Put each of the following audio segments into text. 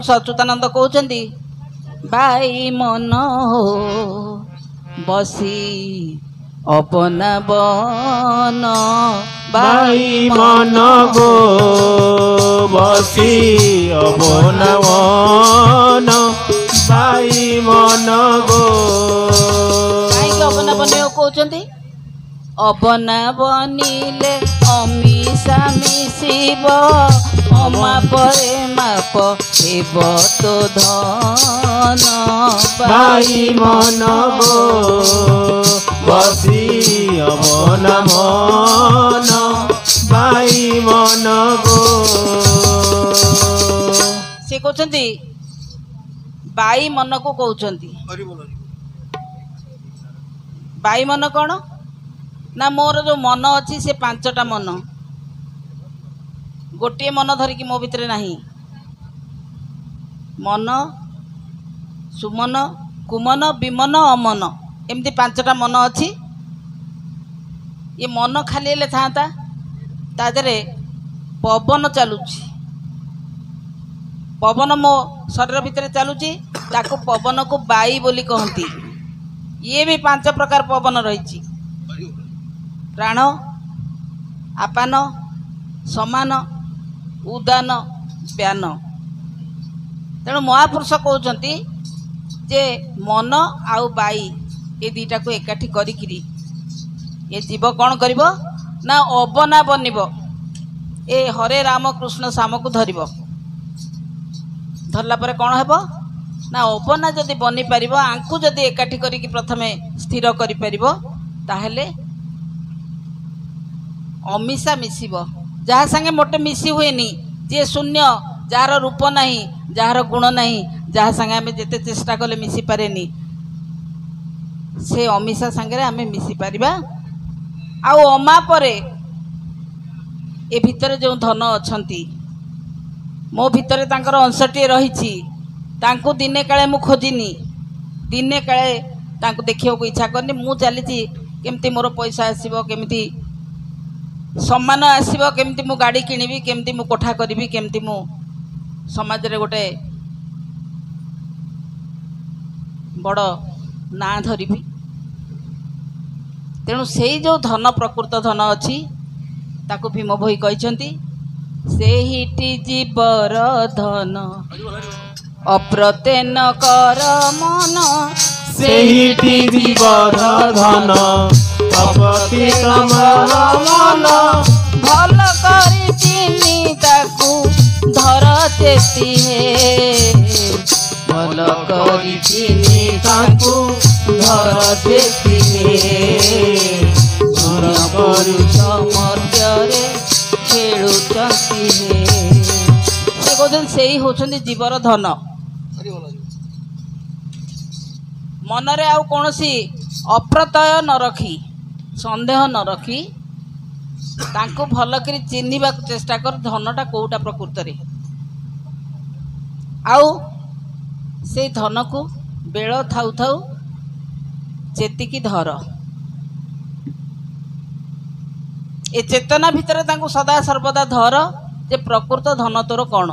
अच्युतानंद कहते भाई मन हो बसी अपना बन भाई मन गो बसी अपना बन भाई मन गो कहीं अपना बन कहते अबना बनिले अमिषा मिशिब अमा परे माप हेब तो धन भाई मन गो बसी अपना मन भाई मन गो से कहते बाई मन को कहते बाई मन कौन ना मोर जो मन अच्छी से 5टा मन गोटे मन धरिकी मो भितर नहीं मन सुमन कुमन विमन अमन एमती 5टा मन अच्छी ये मन खाली हेले था तादरे पवन चलुची पवन मो शरीर भितर चलुची ताको पवन को बाई बोली कहती ये भी 5 प्रकार पवन रही प्राण आपान समान उदान व्यान तेणु महापुरुष कहते जे मन आउ बाई ये दीटा को एकाठी करिकिरी ये जीव कौन करिबो ना अबना बनिब ए हरे राम कृष्ण श्याम को धरिब धरला पर कौन हेब ना अबना जदि बनी पारिबो आंकु जदि एकाठी करिकी प्रथमे स्थिर करि पारिबो ताहेले अमिषा मिशिब जहाँ संगे मोटे मिशी हुएनी जे शून्य जार रूप नहीं जार गुण नहीं जहाँ संगे आम जिते चेष्टा कले मिशी पारेनी से अमिषा संगे आम मिशी पारिबा आउ अमा परे ए भितर जो धन अछंती मो भितर तांकर अंशटी रही तांकु दिने काले मु खोजिनी दिने काले तांकु देखिया को इच्छा करनी मु चली केमती मोर पैसा आसीबो केमती सम्मान आसीबो केमती मु गाड़ी किनिबी केमती मु कोठा करिबी केमती मु समाज रे गोटे बड़ ना धरिबी तेणु से जो धन प्रकृत धन अच्छी ताकू भीम भोई कहते से हिटी जीवर धन अप्रतेन कर मन से हिटी जीवर धन अप्रतेन मन भल करी चिनी ताकू धर चेती हे भल करी चिनी ताकू धर चेती हे समर्थे खेलुचंती हे से कहते से ही होचंदी जीवर धन मनरे आउ कौनसी अप्रत्यय न रखी संदेह न रखी तांको भल करी चिन्हिबा चेष्टा कर धनटा कोउटा प्रकृत रे आउ से धन को बेल थाउ थाउ चेतिकी धर ए चेतना भितर तांको सदा सर्वदा धर जे प्रकृत धन तोर कौन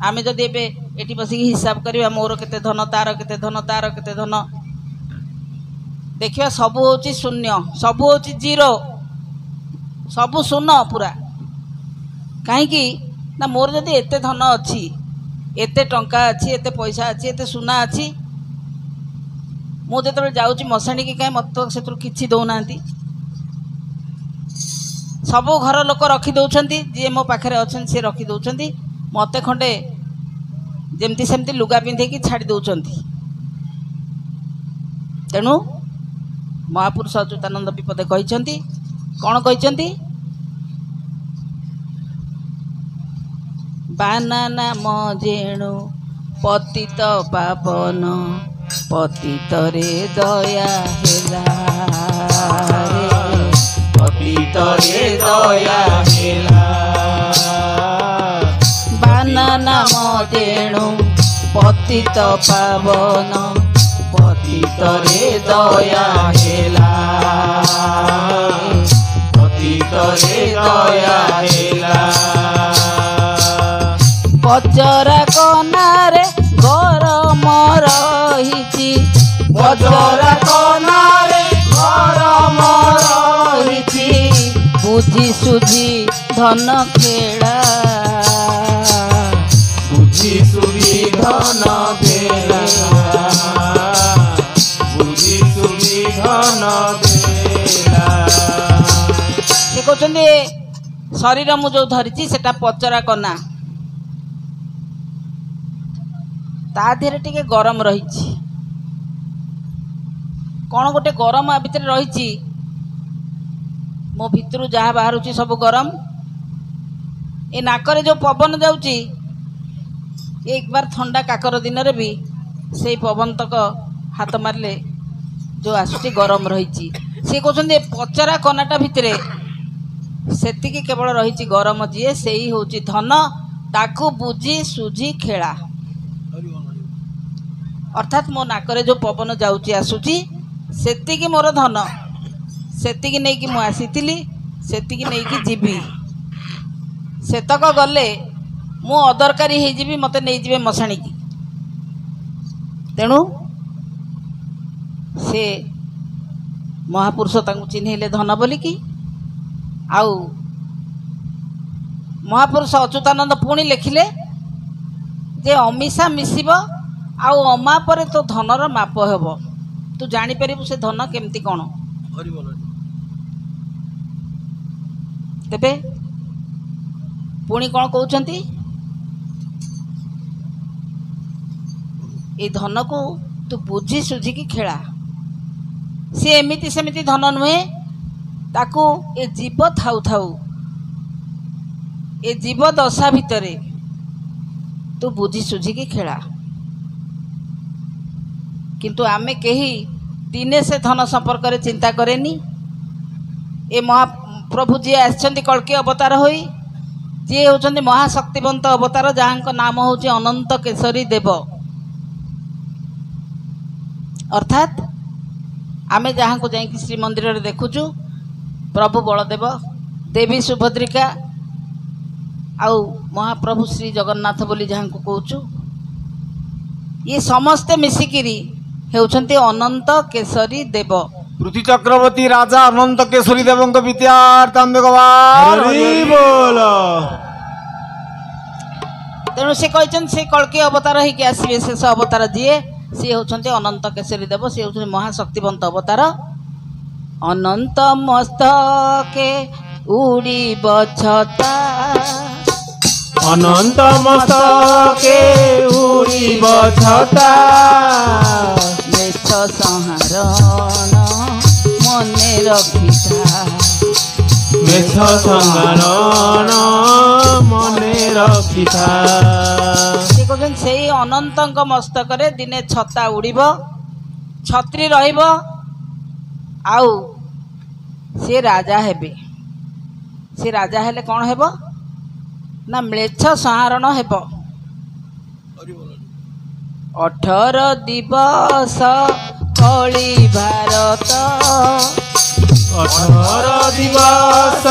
आमे जदि एबे एठी बसी हिसाब करिवा मोर केते धन तार केते धन तार केते धन देखिया सब होची शून्य सब होची जीरो सब शून्य पूरा कहीं ना मोर जदि एते धन अच्छी एते टंका अच्छी एते पैसा अच्छी एते सुना अच्छी मु जेतबे जाउची मसाणी की कहीं मत सेतु किछि दउनांती सब घर लोक रखी दौरान जी मो पाखे अच्छा सी रखी दौरान मत खंडे जमती सेमती लुगा पिंधे छाड़ी दौरान तेणु महापुरुष अच्युतानंद विपदे कहते कौन कहते बाना नाम जेणु पतित पावन पतित रे दया हेला पतित रे दया हेला बाना नाम जेणु पतित पावन पतित रे दया हेला पतित रे दया हेला पचरा कनार ପଚରା କନାରେ ଗରମ ରହିଛି ବୁଝି ସୁଝି ଧନ ଖେଳା ବୁଝି ସୁଝି ଧନ ଦେଲା ବୁଝି ସୁଝି ଧନ ଦେଲା। ସେ କହୁଛନ୍ତି ଶରୀର ମୁଁ ଯୋଉ ଧରିଛି ସେଟା ପଚରା କନା, ତା ଦେହରେ ଟିକେ ଗରମ ରହିଛି। କ'ଣ ଗୋଟେ ଗରମ ଆ ଭିତରେ ରହିଛି, ମୋ ଭିତରୁ ଯାହା ବାହାରୁଛି ସବୁ ଗରମ। ଏ ନାକରେ ଯୋଉ ପବନ ଯାଉଛି ଏକବାର ଥଣ୍ଡା କାକର ଦିନରେ ବି ସେଇ ପବନ ତକ ହାତ ମାରିଲେ ଯୋଉ ଆସୁଛି ଗରମ ରହିଛି। ସେ କହୁଛନ୍ତି ଏ ପଚରା କନାଟା ଭିତରେ ସେତିକି କେବଳ ରହିଛି ଗରମ, ଯିଏ ସେଇ ହେଉଛି ଧନ, ତାକୁ ବୁଝି ସୁଝି ଖେଳା। ଅର୍ଥାତ୍ ମୋ ନାକରେ ଯୋଉ ପବନ ଯାଉଛି ଆସୁଛି ସେତିକି ମୋର ଧନ, ସେତିକି ନେଇକି ମୁଁ ଆସିଥିଲି, ସେତିକି ନେଇକି ଯିବି। ସେତକ ଗଲେ ମୁଁ ଅଦରକାରୀ ହେଇଯିବି, ମୋତେ ନେଇଯିବେ ମଶାଣିକି। ତେଣୁ ସେ ମହାପୁରୁଷ ତାଙ୍କୁ ଚିହ୍ନେଇଲେ ଧନ ବୋଲିକି। ଆଉ ମହାପୁରୁଷ ଅଚ୍ୟୁତାନନ୍ଦ ପୁଣି ଲେଖିଲେ ଯେ ଅମିଶା ମିଶିବ ଆଉ ଅମାପରେ ତୋ ଧନର ମାପ ହେବ, ତୁ ଜାଣିପାରିବୁ ସେ ଧନ କେମିତି କ'ଣ। ତେବେ ପୁଣି କ'ଣ କହୁଛନ୍ତି, ଏଇ ଧନକୁ ତୁ ବୁଝି ସୁଝିକି ଖେଳା। ସେ ଏମିତି ସେମିତି ଧନ ନୁହେଁ, ତାକୁ ଏ ଜୀବ ଥାଉ ଥାଉ ଏ ଜୀବ ଦଶା ଭିତରେ ତୁ ବୁଝି ସୁଝିକି ଖେଳା। କିନ୍ତୁ ଆମେ କେହି ଦିନେ ସେ ଧନ ସମ୍ପର୍କରେ ଚିନ୍ତା କରେନି। ଏ ମହାପ୍ରଭୁ ଯିଏ ଆସିଛନ୍ତି କଳ୍କି ଅବତାର ହୋଇ, ଯିଏ ହେଉଛନ୍ତି ମହାଶକ୍ତିବନ୍ତ ଅବତାର, ଯାହାଙ୍କ ନାମ ହେଉଛି ଅନନ୍ତ କେଶରୀ ଦେବ। ଅର୍ଥାତ୍ ଆମେ ଯାହାଙ୍କୁ ଯାଇକି ଶ୍ରୀମନ୍ଦିରରେ ଦେଖୁଛୁ, ପ୍ରଭୁ ବଳଦେବ, ଦେବୀ ସୁଭଦ୍ରିକା ଆଉ ମହାପ୍ରଭୁ ଶ୍ରୀ ଜଗନ୍ନାଥ ବୋଲି ଯାହାଙ୍କୁ କହୁଛୁ, ଇଏ ସମସ୍ତେ ମିଶିକିରି ହେଉଛନ୍ତି ଅନନ୍ତ କେଶରୀ ଦେବ। ପୃଥ୍ୱୀ ଚକ୍ରବର୍ତ୍ତୀ ରାଜା ଅନନ୍ତ କେଶରୀ ଦେବଙ୍କ ବିଦ୍ୟାର୍ଥାନ୍ତ ଭଗବାନ ବୋଲ। ତେଣୁ ସେ କହିଛନ୍ତି ସେ କଳ୍କି ଅବତାର ହେଇକି ଆସିବେ, ଶେଷ ଅବତାର ଯିଏ, ସିଏ ହେଉଛନ୍ତି ଅନନ୍ତ କେଶରୀ ଦେବ, ସିଏ ହେଉଛନ୍ତି ମହାଶକ୍ତିବନ୍ତ ଅବତାର। ଅନନ୍ତ ମସ୍ତକେ ଉଡ଼ିବ ଛତା, ଅନନ୍ତ ମସ୍ତକେ ଉଡ଼ିବ ଛତା, ମେଛ ସଂହାରଣ ମନେ ରଖିଥା, ମେଛ ସଂହାରଣ ମନେ ରଖିଥା। ସେ କହୁଛନ୍ତି ସେଇ ଅନନ୍ତଙ୍କ ମସ୍ତକରେ ଦିନେ ଛତା ଉଡ଼ିବ, ଛତ୍ରୀ ରହିବ, ଆଉ ସେ ରାଜା ହେବେ। ସେ ରାଜା ହେଲେ କ'ଣ ହେବ ନା ମ୍ଲେଚ୍ଛ ସଂହାରଣ ହେବ। 18 ଦିବସ କଳି ଭାରତ, 18 ଦିବସ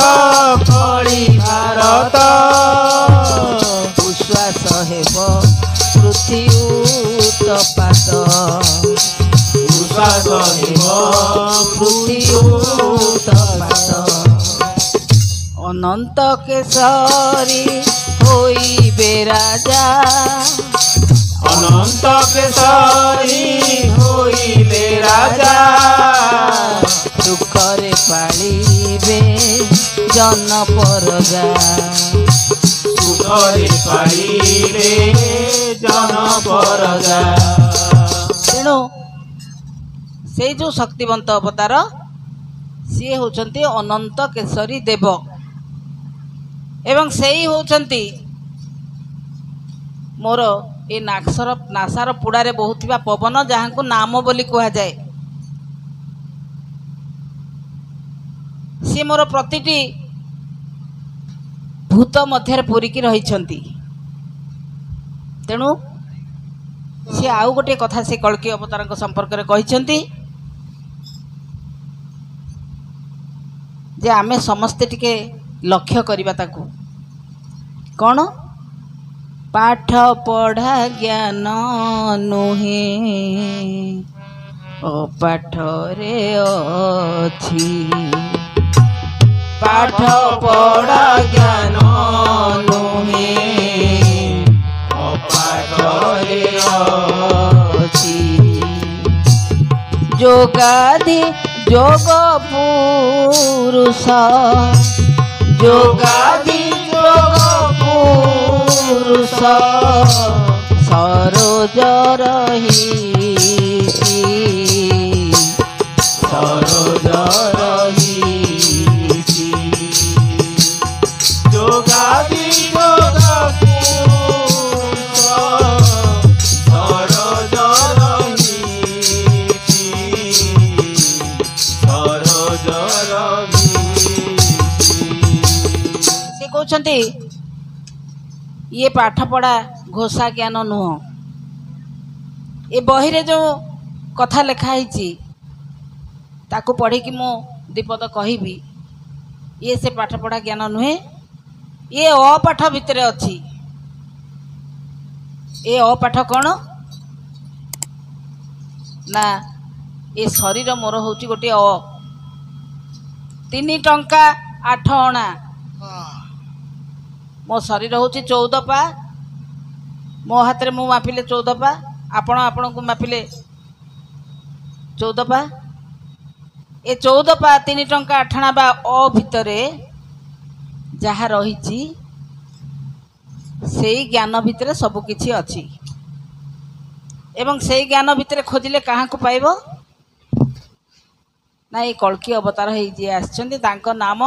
କଳି ଭାରତ, ଉଶ୍ୱାସ ହେବ ପୃଥ୍ୱୀ ଉତ୍ପାତ, ଉଶ୍ୱାସ ହେବ ପୃଥ୍ୱୀ ଉତ୍ପାତ। ଅନନ୍ତ କେଶରୀ ହୋଇବେ ରାଜା, ଅନନ୍ତ କେଶରୀ ହୋଇଲେ ରାଜା, ସୁଖରେ ପାଳିବେ ଜନ ପରଜା, ସୁଖରେ ପାଳିବେ ଜନ ପରଜା। ତେଣୁ ସେଇ ଯେଉଁ ଶକ୍ତିବନ୍ତ ଅବତାର ସିଏ ହେଉଛନ୍ତି ଅନନ୍ତ କେଶରୀ ଦେବ, ଏବଂ ସେଇ ହେଉଛନ୍ତି ମୋର ଏ ନାସାର ପୁଡ଼ାରେ ବହୁଥିବା ପବନ, ଯାହାଙ୍କୁ ନାମ ବୋଲି କୁହାଯାଏ। ସିଏ ମୋର ପ୍ରତିଟି ଭୂତ ମଧ୍ୟରେ ପୂରିକି ରହିଛନ୍ତି। ତେଣୁ ସିଏ ଆଉ ଗୋଟିଏ କଥା ସେ କଳ୍କି ଅବତାରଙ୍କ ସମ୍ପର୍କରେ କହିଛନ୍ତି ଯେ ଆମେ ସମସ୍ତେ ଟିକେ ଲକ୍ଷ୍ୟ କରିବା ତାକୁ। କ'ଣ? ପାଠ ପଢ଼ା ଜ୍ଞାନ ନୁହେଁ, ପାଠରେ ଅଛି ପାଠ ପଢ଼ା ଜ୍ଞାନ ନୁହେଁ ପାଠରେ ଅଛି ଯୋଗାଦି ଯୋଗ ପୁରୁଷ ଯୋଗାଦି ଯୋଗ ପୁରୁଷ ସରୋଜ ରହିଛି ସରୋଜ ରହିଛି ଯୋଗାଦି ଯୋଗ ପୁରୁଷ ସରୋଜ ରହିଛି ସରୋଜ ରହିଛି। ସେ କହୁଛନ୍ତି ଇଏ ପାଠ ପଢ଼ା ଘୋଷା ଜ୍ଞାନ ନୁହଁ ଏ ବହିରେ ଯେଉଁ କଥା ଲେଖା ହେଇଛି ତାକୁ ପଢ଼ିକି ମୁଁ ଦିପଦ କହିବି ଇଏ ସେ ପାଠ ପଢ଼ା ଜ୍ଞାନ ନୁହେଁ ଇଏ ଅପାଠ ଭିତରେ ଅଛି ଏ ଅପାଠ କ'ଣ ନା ଏ ଶରୀର ମୋର ହେଉଛି ଗୋଟିଏ 3 ଟଙ୍କା 8 ଅଣା ମୋ ଶରୀର ହେଉଛି 14 ପା ମୋ ହାତରେ ମୁଁ ମାପିଲେ 14 ପା ଆପଣ ଆପଣଙ୍କୁ ମାପିଲେ 14 ପା ଏ 14 ପା 3 ଟଙ୍କା 8 ଅଣା ବା ଭିତରେ ଯାହା ରହିଛି ସେଇ ଜ୍ଞାନ ଭିତରେ ସବୁ କିଛି ଅଛି ଏବଂ ସେଇ ଜ୍ଞାନ ଭିତରେ ଖୋଜିଲେ କାହାକୁ ପାଇବ ନା ଏ କଳ୍କି ଅବତାର ହେଇ ଯିଏ ଆସିଛନ୍ତି ତାଙ୍କ ନାମ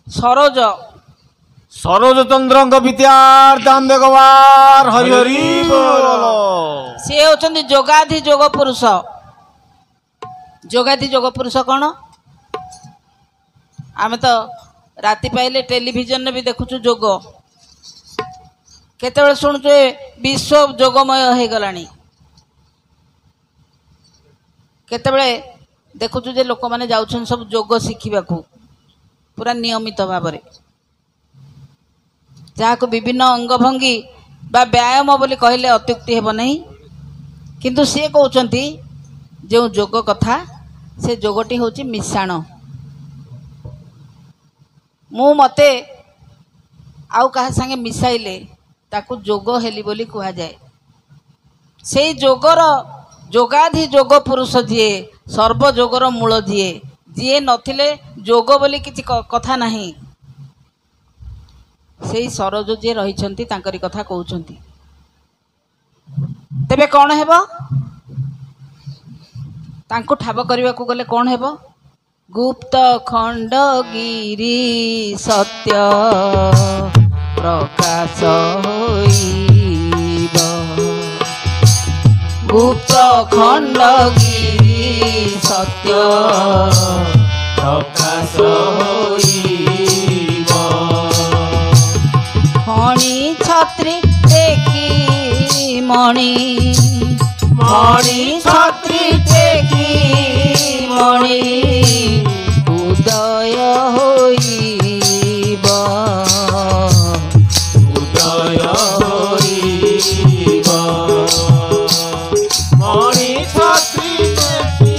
ସରୋଜ ସରୋଜ ଚନ୍ଦ୍ରଙ୍କ ବିଦ୍ୟାର୍ଥ ଭଗବାନ ହରି ହରି ବୋଲ। ସେ ହେଉଛନ୍ତି ଯୋଗାଧି ଯୋଗ ପୁରୁଷ ଯୋଗାଧି ଯୋଗ ପୁରୁଷ କ'ଣ ଆମେ ତ ରାତି ପାଇଲେ ଟେଲିଭିଜନରେ ବି ଦେଖୁଛୁ ଯୋଗ କେତେବେଳେ ଶୁଣୁଛୁ ବିଶ୍ୱ ଯୋଗମୟ ହେଇଗଲାଣି କେତେବେଳେ ଦେଖୁଛୁ ଯେ ଲୋକମାନେ ଯାଉଛନ୍ତି ସବୁ ଯୋଗ ଶିଖିବାକୁ ପୁରା ନିୟମିତ ଭାବରେ ଯାହାକୁ ବିଭିନ୍ନ ଅଙ୍ଗଭଙ୍ଗୀ ବା ବ୍ୟାୟାମ ବୋଲି କହିଲେ ଅତ୍ୟୁକ୍ତି ହେବ ନାହିଁ କିନ୍ତୁ ସିଏ କହୁଛନ୍ତି ଯେଉଁ ଯୋଗ କଥା ସେ ଯୋଗଟି ହେଉଛି ମିଶାଣ ମୁଁ ମୋତେ ଆଉ କାହା ସାଙ୍ଗେ ମିଶାଇଲେ ତାକୁ ଯୋଗ ହେଲି ବୋଲି କୁହାଯାଏ ସେଇ ଯୋଗର ଯୋଗାଧି ଯୋଗ ପୁରୁଷ ଯିଏ ସର୍ବଯୋଗର ମୂଳ ଯିଏ ନଥିଲେ ଯୋଗ ବୋଲି କିଛି କଥା ନାହିଁ ସେଇ ସରୋଜ ଯିଏ ରହିଛନ୍ତି ତାଙ୍କରି କଥା କହୁଛନ୍ତି ତେବେ କ'ଣ ହେବ ତାଙ୍କୁ ଠାବ କରିବାକୁ ଗଲେ କ'ଣ ହେବ ଗୁପ୍ତ ଖଣ୍ଡଗିରି ସତ୍ୟ ପ୍ରକାଶ ହୋଇବ ଗୁପ୍ତ ଖଣ୍ଡଗିରି ସତ୍ୟ ପ୍ରକାଶ ହୋଇବ ଫଣି ଛତ୍ରୀ ଦେଖି ମଣି ମଣି ଛତ୍ରୀ ଦେଖି ମଣି ଉଦୟ ହୋଇବ ଉଦୟ ହୋଇବ ମଣି ଛତ୍ରୀ ଦେଖି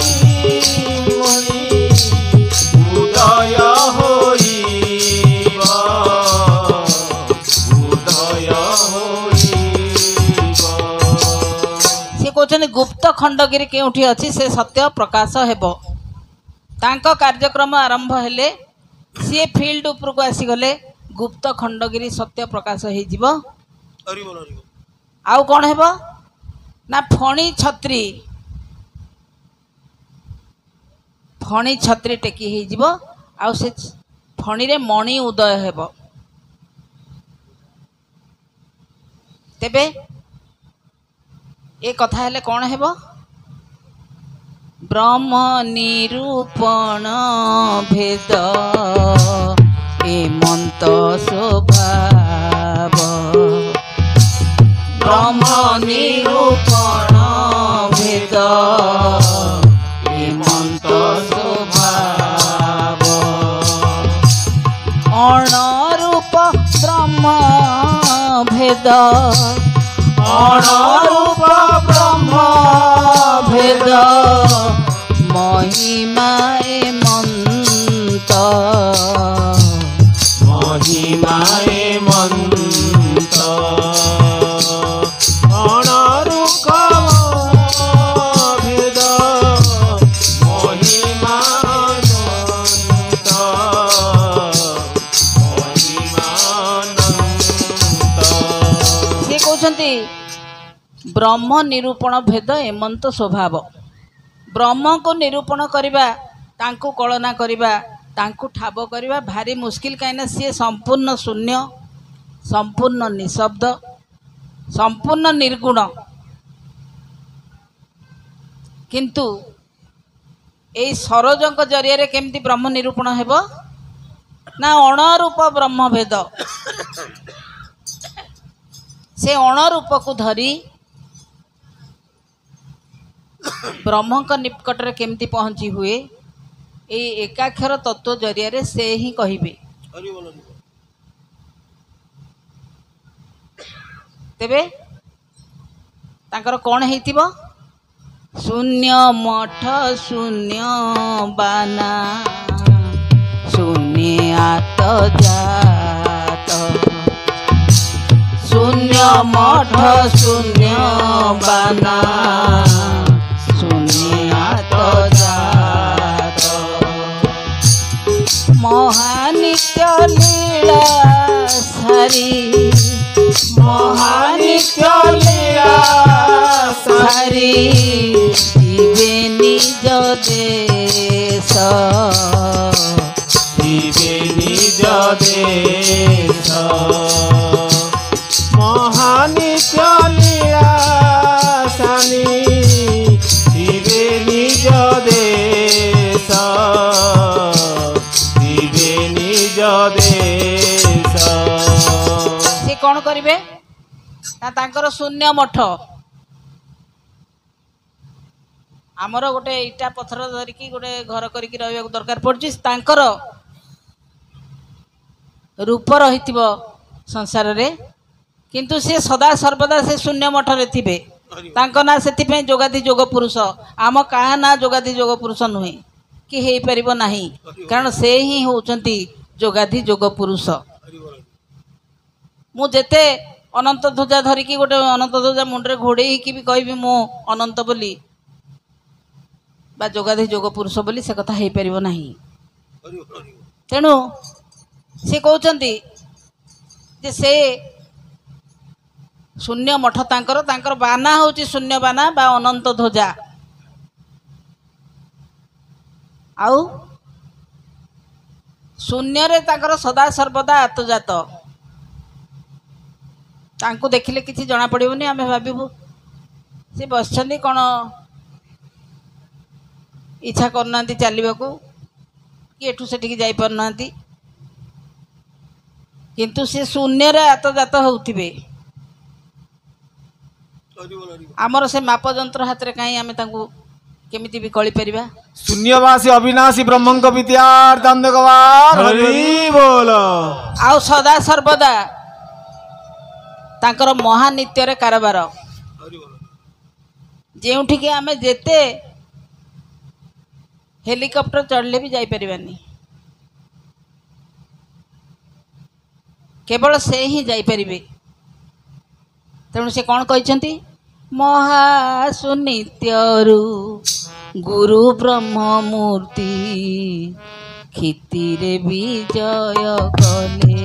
ମଣି ଉଦୟ ହୋଇବ ଉଦୟ ହୋଇବ। ସେ କହୁଛନ୍ତି ଗୁପ୍ତ ଖଣ୍ଡଗିରି କେଉଁଠି ଅଛି ସେ ସତ୍ୟ ପ୍ରକାଶ ହେବ ତାଙ୍କ କାର୍ଯ୍ୟକ୍ରମ ଆରମ୍ଭ ହେଲେ ସିଏ ଫିଲ୍ଡ ଉପରକୁ ଆସିଗଲେ ଗୁପ୍ତ ଖଣ୍ଡଗିରି ସତ୍ୟ ପ୍ରକାଶ ହେଇଯିବ ଆଉ କ'ଣ ହେବ ନା ଫଣି ଛତ୍ରୀ ଟେକି ହେଇଯିବ ଆଉ ସେ ଫଣିରେ ମଣି ଉଦୟ ହେବ ତେବେ ଏ କଥା ହେଲେ କ'ଣ ହେବ ବ୍ରହ୍ମ ନିରୂପଣ ଭେଦ ଏମନ୍ତ ସ୍ୱଭାବ ବ୍ରହ୍ମ ନିରୂପଣ ଭେଦ ଏମନ୍ତ ସ୍ୱଭାବ ଅଣରୂପ ବ୍ରହ୍ମ ଭେଦ ଅଣରୂପ ବ୍ରହ୍ମ ଭେଦ महिमा मन्त महिमाए मन्त अणरुक भेद महिमा अनन्त महिमानन्त से कहते ब्रह्म निरूपण भेद एमंत स्वभाव ब्रह्म को निरूपण करवा तांको कलना करवा तांको ठाब करवा भारी मुस्किल कहीं सी संपूर्ण शून्य संपूर्ण निशब्द संपूर्ण निर्गुण किंतु ए सरोजक जरिया केमती ब्रह्म निरूपण हेब ना अणरूप ब्रह्म भेद से अणरूप को धरी ब्रह्म का निकट रे केमती पहुँची हुए ये एकाक्षर तत्व जरिया से ही कहिबे तेबे तांकर कौन हेतिबो शून्य मठ शून्य बाना शून्यात जात शून्य मठ शून्य बाना शून्यात जात महानित्य लीला सारी महानित्य लीला सारी जीवे निज देश जीवे निज देश महानित्य लीला सानी जीवे निज देश जीवे निज देश से कौन करिवे ना तांकर शून्य मठ आमर गोटे इटा पत्थर धरिकी गोटे घर करिकी रहबाक दरकार पड़छि तांकर रूप रहिथिबो संसार रे किंतु से सदा सर्वदा से शून्य मठ रे थिबे तांको ना सेति पे जोगादि जोग पुरुष आम का ना जोगादि जोग पुरुष नुहे कि हेई परिबो नाही कारण से ही होचंती जोगादि जोग पुरुष मु जेते अनंत ध्वजा धरिकी गोटे अनंत ध्वजा मुंडरे घोड़े कि भी कहबी मु अनंत बोली बा जोगादि जोग पुरुष बोली से कथा हेई परिबो नाही तेणु से कहउचंती जे से शून्य मठ तांकर तांकर बाना होची शून्य बाना बा अनंत ध्वजा आउ शून्य रे तांकर सदा सर्वदा आत्मजात तांको देखिले किसी जना पड़िबनी आमे भाबिबु से बसछन्ती कोन इच्छा करनांती चलिबाकू कि एठू सेठी जाई परनांती किंतु से शून्य रे आत्मजात होउथिबे आमर से माप जंत्र हाथ रे कहीं आमे तांको केमिति भी कळी परिबा शून्यवासी अविनाशी ब्रह्मंक विद्यार्थम भगवान हरि बोल आउ सदा सर्वदा तांकर महानित्य रे कारबार जेउठी के आमे जेते हेलिकॉप्टर चढ़ले भी जाई परिबानी केवल से ही जाई परिबे तेणु से कौन कहते महासुनित्यरु गुरु ब्रह्म मूर्ति क्षितिरे विजय कले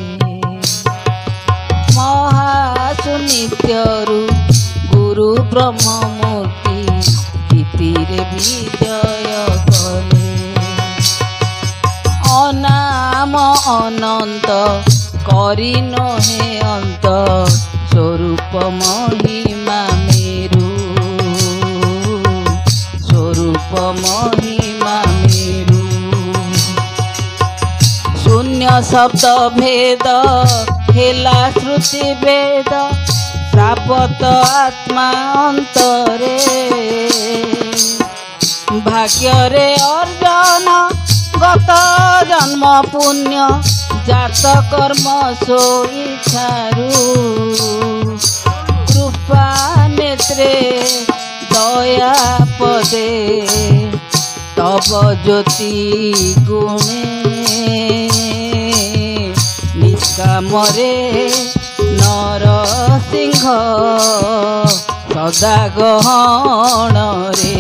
महासुनित्यरु गुरु ब्रह्म मूर्ति क्षितिरे विजय कले अनाम अनंत करी नहे अंत स्वरूप महिमा मेरु स्वरूप महिमा मेरु शून्य शब्द भेद हेला श्रुति वेद प्राप्त आत्मा अंतरे भाग्य रे अर्जन गत जन्म पुण्य जात कर्म सोई छारू कृपा नेत्रे दया पदे নবজ্যোতি গুণে নিষ্কামরে নরসিংহ সদা গহণরে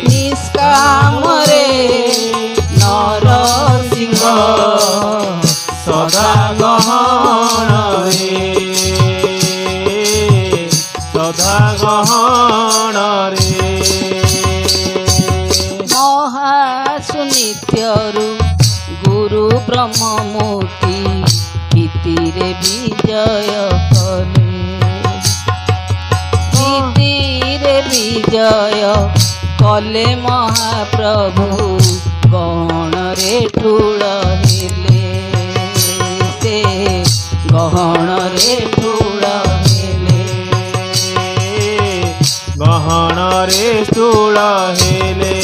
নিষ্কামরে নরসিংহ সদা গহণরে সদা গহণরে মহাସୁନିତ୍ୟରୁ ଗୁରୁ ବ୍ରହ୍ମମୂର୍ତ୍ତି ଗୀତିରେ ବିଜୟ କଲେ ଗୀତିରେ ବିଜୟ କଲେ ମହାପ୍ରଭୁ ଗହଣରେ ଠୁଳ ହେଲେ ସେ ଗହଣରେ ଠୁଳ ହେଲେ ଗହଣରେ ସ୍ଥୂଳ ହେଲେ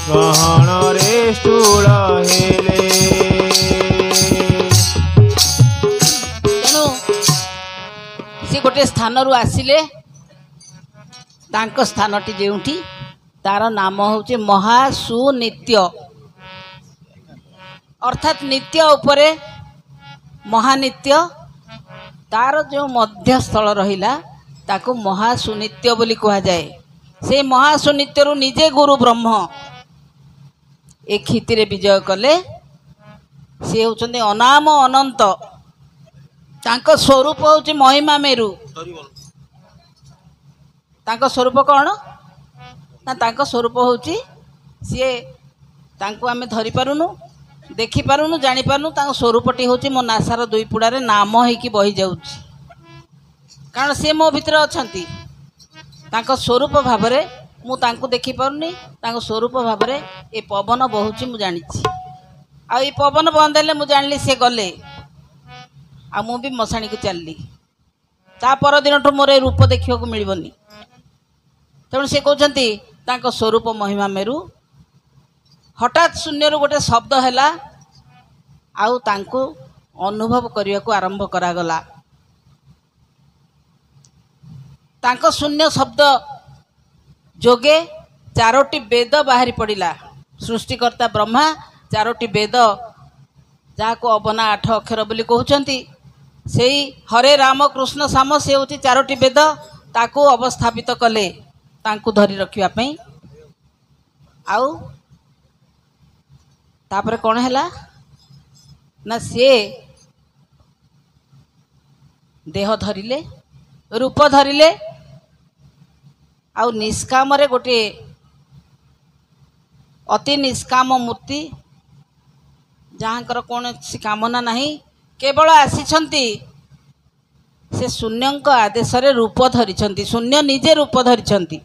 ଗହଣରେ ସ୍ଥୂଳ ହେଲେ ତେଣୁ ସେ ଗୋଟେ ସ୍ଥାନରୁ ଆସିଲେ ତାଙ୍କ ସ୍ଥାନଟି ଯେଉଁଠି ତାର ନାମ ହେଉଛି ମହାସୁନିତ୍ୟ ଅର୍ଥାତ୍ ନିତ୍ୟ ଉପରେ ମହାନିତ୍ୟ ତାର ଯେଉଁ ମଧ୍ୟସ୍ଥଳ ରହିଲା ତାକୁ ମହାସୁନିତ୍ୟ ବୋଲି କୁହାଯାଏ। ସେ ମହାସୁନିତ୍ୟରୁ ନିଜେ ଗୁରୁ ବ୍ରହ୍ମ ଏ କ୍ଷିତିରେ ବିଜୟ କଲେ। ସେ ହେଉଛନ୍ତି ଅନାମ ଅନନ୍ତ, ତାଙ୍କ ସ୍ୱରୂପ ହେଉଛି ମହିମା ମେରୁ। ତାଙ୍କ ସ୍ୱରୂପ କ'ଣ ନା ତାଙ୍କ ସ୍ୱରୂପ ହେଉଛି ସିଏ, ତାଙ୍କୁ ଆମେ ଧରିପାରୁନୁ, ଦେଖିପାରୁନୁ, ଜାଣିପାରୁନୁ। ତାଙ୍କ ସ୍ୱରୂପଟି ହେଉଛି ମୋ ନାସାର ଦୁଇ ପୁଡ଼ାରେ ନାମ ହେଇକି ବହିଯାଉଛି, କାରଣ ସେ ମୋ ଭିତରେ ଅଛନ୍ତି। ତାଙ୍କ ସ୍ୱରୂପ ଭାବରେ ମୁଁ ତାଙ୍କୁ ଦେଖିପାରୁନି, ତାଙ୍କ ସ୍ୱରୂପ ଭାବରେ ଏ ପବନ ବହୁଛି ମୁଁ ଜାଣିଛି। ଆଉ ଏ ପବନ ବନ୍ଦ ହେଲେ ମୁଁ ଜାଣିଲି ସେ ଗଲେ, ଆଉ ମୁଁ ବି ମଶାଣିକୁ ଚାଲିଲି। ତା ପରଦିନଠୁ ମୋର ଏ ରୂପ ଦେଖିବାକୁ ମିଳିବନି। ତେଣୁ ସେ କହୁଛନ୍ତି ତାଙ୍କ ସ୍ୱରୂପ ମହିମା ମେରୁ। ହଠାତ୍ ଶୂନ୍ୟରୁ ଗୋଟେ ଶବ୍ଦ ହେଲା, ଆଉ ତାଙ୍କୁ ଅନୁଭବ କରିବାକୁ ଆରମ୍ଭ କରାଗଲା। ତାଙ୍କ ଶୂନ୍ୟ ଶବ୍ଦ ଯୋଗେ ଚାରୋଟି ବେଦ ବାହାରି ପଡ଼ିଲା। ସୃଷ୍ଟିକର୍ତ୍ତା ବ୍ରହ୍ମା ଚାରୋଟି ବେଦ, ଯାହାକୁ ଅବନା 8 ଅକ୍ଷର ବୋଲି କହୁଛନ୍ତି, ସେଇ ହରେ ରାମ କୃଷ୍ଣ ଶ୍ୟାମ, ସେ ହେଉଛି ଚାରୋଟି ବେଦ। ତାକୁ ଅବସ୍ଥାପିତ କଲେ ତାଙ୍କୁ ଧରି ରଖିବା ପାଇଁ। ଆଉ ତାପରେ କ'ଣ ହେଲା ନା ସିଏ ଦେହ ଧରିଲେ, ରୂପ ଧରିଲେ, ଆଉ ନିଷ୍କାମରେ ଗୋଟିଏ ଅତି ନିଷ୍କାମ ମୂର୍ତ୍ତି, ଯାହାଙ୍କର କୌଣସି କାମନା ନାହିଁ, କେବଳ ଆସିଛନ୍ତି ସେ ଶୂନ୍ୟଙ୍କ ଆଦେଶରେ ରୂପ ଧରିଛନ୍ତି। ଶୂନ୍ୟ ନିଜେ ରୂପ ଧରିଛନ୍ତି।